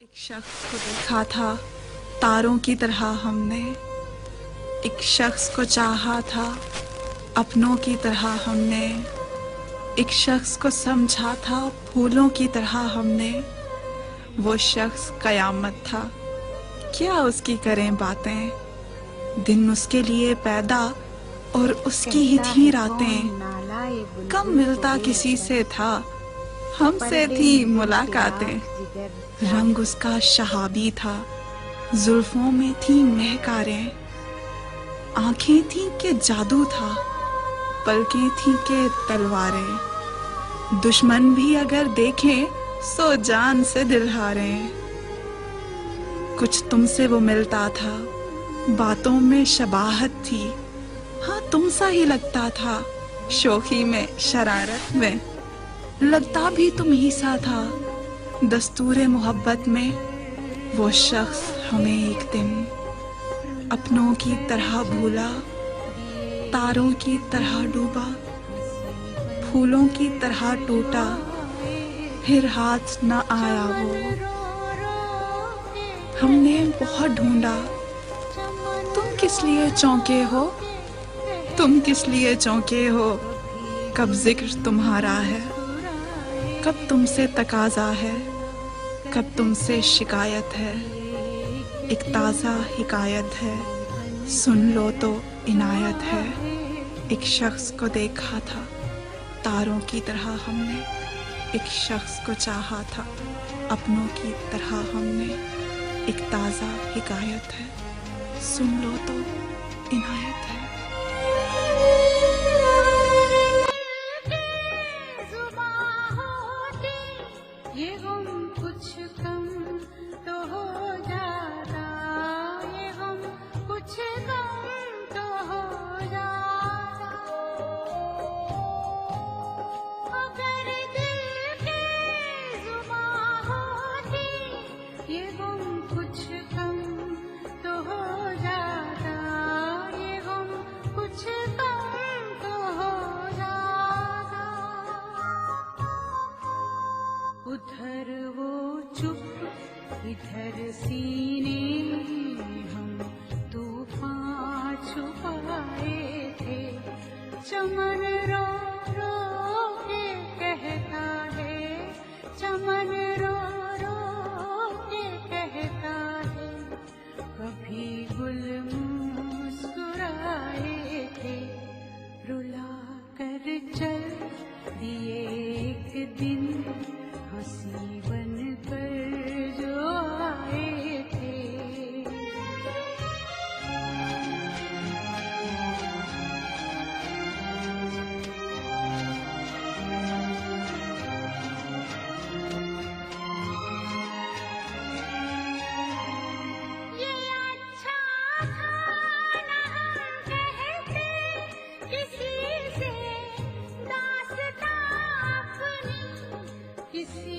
एक शख्स को देखा था तारों की तरह हमने, एक शख्स को चाहा था अपनों की तरह हमने, एक शख्स को समझा था फूलों की तरह हमने। वो शख्स कयामत था, क्या उसकी करें बातें, दिन उसके लिए पैदा और उसकी ही थी रातें। कम मिलता किसी से था, हमसे थी मुलाकातें। रंग उसका शहाबी था, जुल्फों में थी महकारें। आंखें थी के जादू था, पलकें थी के तलवारें। दुश्मन भी अगर देखें सो जान से दिल हारें। कुछ तुमसे वो मिलता था, बातों में शबाहत थी। हाँ तुम सा ही लगता था, शोखी में शरारत में। लगता भी तुम ही सा था, दस्तूरे मोहब्बत में। वो शख्स हमें एक दिन अपनों की तरह भूला, तारों की तरह डूबा, फूलों की तरह टूटा, फिर हाथ न आया वो। हमने बहुत ढूंढा, तुम किस लिए चौंके हो, तुम किस लिए चौंके हो। कब जिक्र तुम्हारा है, कब तुमसे तकाजा है, कब तुमसे शिकायत है। एक ताज़ा हिकायत है, सुन लो तो इनायत है। एक शख्स को देखा था तारों की तरह हमने, एक शख्स को चाहा था अपनों की तरह हमने। एक ताज़ा हिकायत है, सुन लो तो इनायत है। ये गम कुछ कम तो हो जाता, ये गम कुछ कम तो हो जाता। अगर दिल के जुबां होती, ये गम कुछ कम तो हो जाता, ये गम कुछ कम तो हो जाता। उधर वो चुप, इधर सीने हम तूफान छुपाए थे। चमन रो रो के कहता है, चमन रो रो के कहता है। कभी गुल मुस्कुराए थे, रुला कर चल दिए एक दिन, हंसी बन कर जो आए थे। ये अच्छा था न हम कहते किसी से दास्तां अपनी, किसी